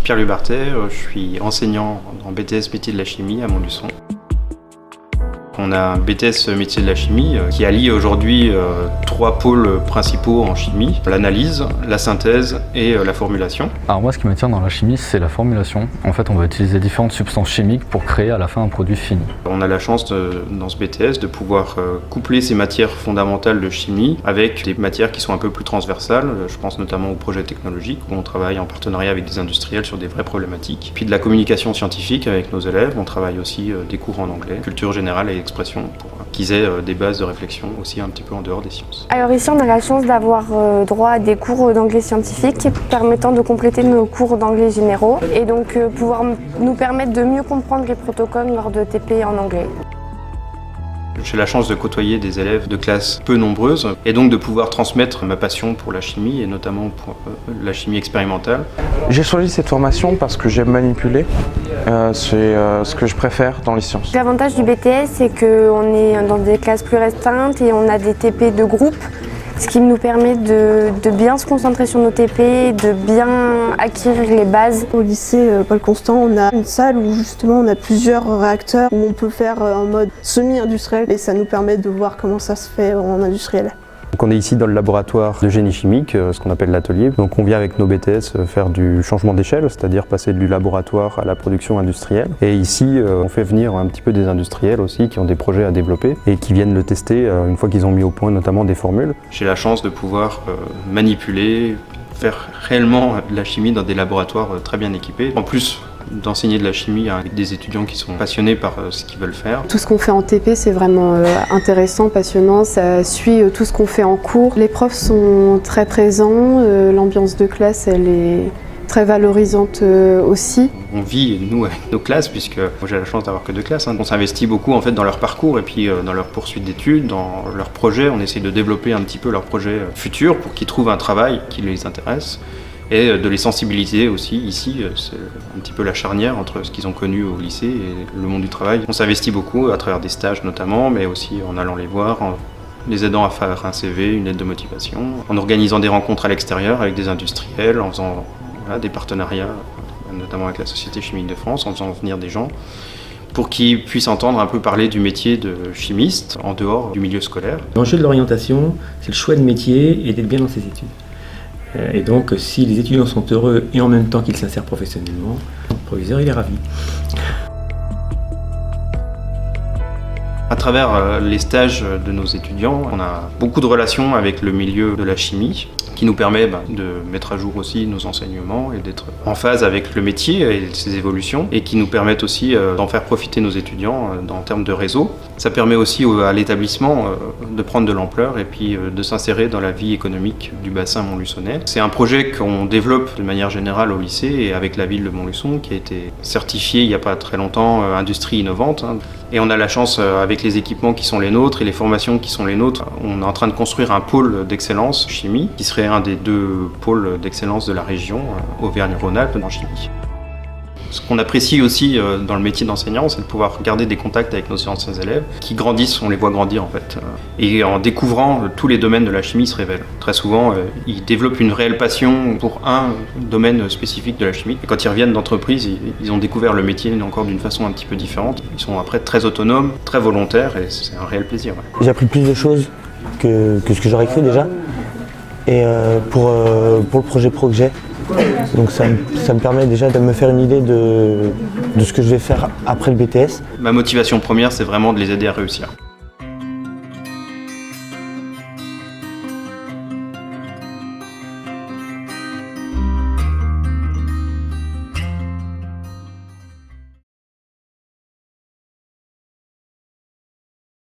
Pierre Lubartet, je suis enseignant en BTS métier de la chimie à Montluçon. On a un BTS métier de la chimie qui allie aujourd'hui 3 pôles principaux en chimie, l'analyse, la synthèse et la formulation. Alors moi, ce qui m'attire dans la chimie, c'est la formulation. En fait, on va utiliser différentes substances chimiques pour créer à la fin un produit fini. On a la chance dans ce BTS de pouvoir coupler ces matières fondamentales de chimie avec des matières qui sont un peu plus transversales. Je pense notamment au projet technologique où on travaille en partenariat avec des industriels sur des vraies problématiques. Puis de la communication scientifique avec nos élèves, on travaille aussi des cours en anglais, culture générale et expression pour qu'ils aient des bases de réflexion aussi un petit peu en dehors des sciences. Alors ici on a la chance d'avoir droit à des cours d'anglais scientifique permettant de compléter nos cours d'anglais généraux et donc pouvoir nous permettre de mieux comprendre les protocoles lors de TP en anglais. J'ai la chance de côtoyer des élèves de classes peu nombreuses et donc de pouvoir transmettre ma passion pour la chimie et notamment pour la chimie expérimentale. J'ai choisi cette formation parce que j'aime manipuler, c'est ce que je préfère dans les sciences. L'avantage du BTS, c'est qu'on est dans des classes plus restreintes et on a des TP de groupe, ce qui nous permet de bien se concentrer sur nos TP, de bien acquérir les bases. Au lycée Paul Constant, on a une salle où justement on a plusieurs réacteurs où on peut faire en mode semi-industriel et ça nous permet de voir comment ça se fait en industriel. Donc on est ici dans le laboratoire de génie chimique, ce qu'on appelle l'atelier. Donc on vient avec nos BTS faire du changement d'échelle, c'est-à-dire passer du laboratoire à la production industrielle. Et ici, on fait venir un petit peu des industriels aussi qui ont des projets à développer et qui viennent le tester une fois qu'ils ont mis au point notamment des formules. J'ai la chance de pouvoir manipuler, faire réellement de la chimie dans des laboratoires très bien équipés. En plus, d'enseigner de la chimie avec des étudiants qui sont passionnés par ce qu'ils veulent faire. Tout ce qu'on fait en TP, c'est vraiment intéressant, passionnant, ça suit tout ce qu'on fait en cours. Les profs sont très présents, l'ambiance de classe elle est très valorisante aussi. On vit, nous, avec nos classes, puisque j'ai la chance d'avoir que 2 classes. On s'investit beaucoup en fait, dans leur parcours et puis dans leur poursuite d'études, dans leurs projets. On essaie de développer un petit peu leurs projets futurs pour qu'ils trouvent un travail qui les intéresse. Et de les sensibiliser aussi. Ici, c'est un petit peu la charnière entre ce qu'ils ont connu au lycée et le monde du travail. On s'investit beaucoup à travers des stages notamment, mais aussi en allant les voir, en les aidant à faire un CV, une lettre de motivation, en organisant des rencontres à l'extérieur avec des industriels, en faisant des partenariats, notamment avec la Société chimique de France, en faisant venir des gens pour qu'ils puissent entendre un peu parler du métier de chimiste en dehors du milieu scolaire. L'enjeu de l'orientation, c'est le choix de métier et d'être bien dans ses études. Et donc, si les étudiants sont heureux et en même temps qu'ils s'insèrent professionnellement, le proviseur il est ravi. À travers les stages de nos étudiants, on a beaucoup de relations avec le milieu de la chimie qui nous permet de mettre à jour aussi nos enseignements et d'être en phase avec le métier et ses évolutions et qui nous permettent aussi d'en faire profiter nos étudiants en termes de réseau. Ça permet aussi à l'établissement de prendre de l'ampleur et puis de s'insérer dans la vie économique du bassin montluçonnais. C'est un projet qu'on développe de manière générale au lycée et avec la ville de Montluçon qui a été certifiée il n'y a pas très longtemps industrie innovante. Et on a la chance avec les équipements qui sont les nôtres et les formations qui sont les nôtres, on est en train de construire un pôle d'excellence chimie qui serait un des 2 pôles d'excellence de la région, Auvergne-Rhône-Alpes en chimie. Ce qu'on apprécie aussi dans le métier d'enseignant, c'est de pouvoir garder des contacts avec nos anciens élèves qui grandissent, on les voit grandir en fait. Et en découvrant tous les domaines de la chimie, ils se révèlent. Très souvent, ils développent une réelle passion pour un domaine spécifique de la chimie. Et quand ils reviennent d'entreprise, ils ont découvert le métier encore d'une façon un petit peu différente. Ils sont après très autonomes, très volontaires et c'est un réel plaisir. Ouais. J'ai appris plus de choses que ce que j'aurais cru déjà. Et pour le projet Projet, donc ça me permet déjà de me faire une idée de ce que je vais faire après le BTS. Ma motivation première, c'est vraiment de les aider à réussir.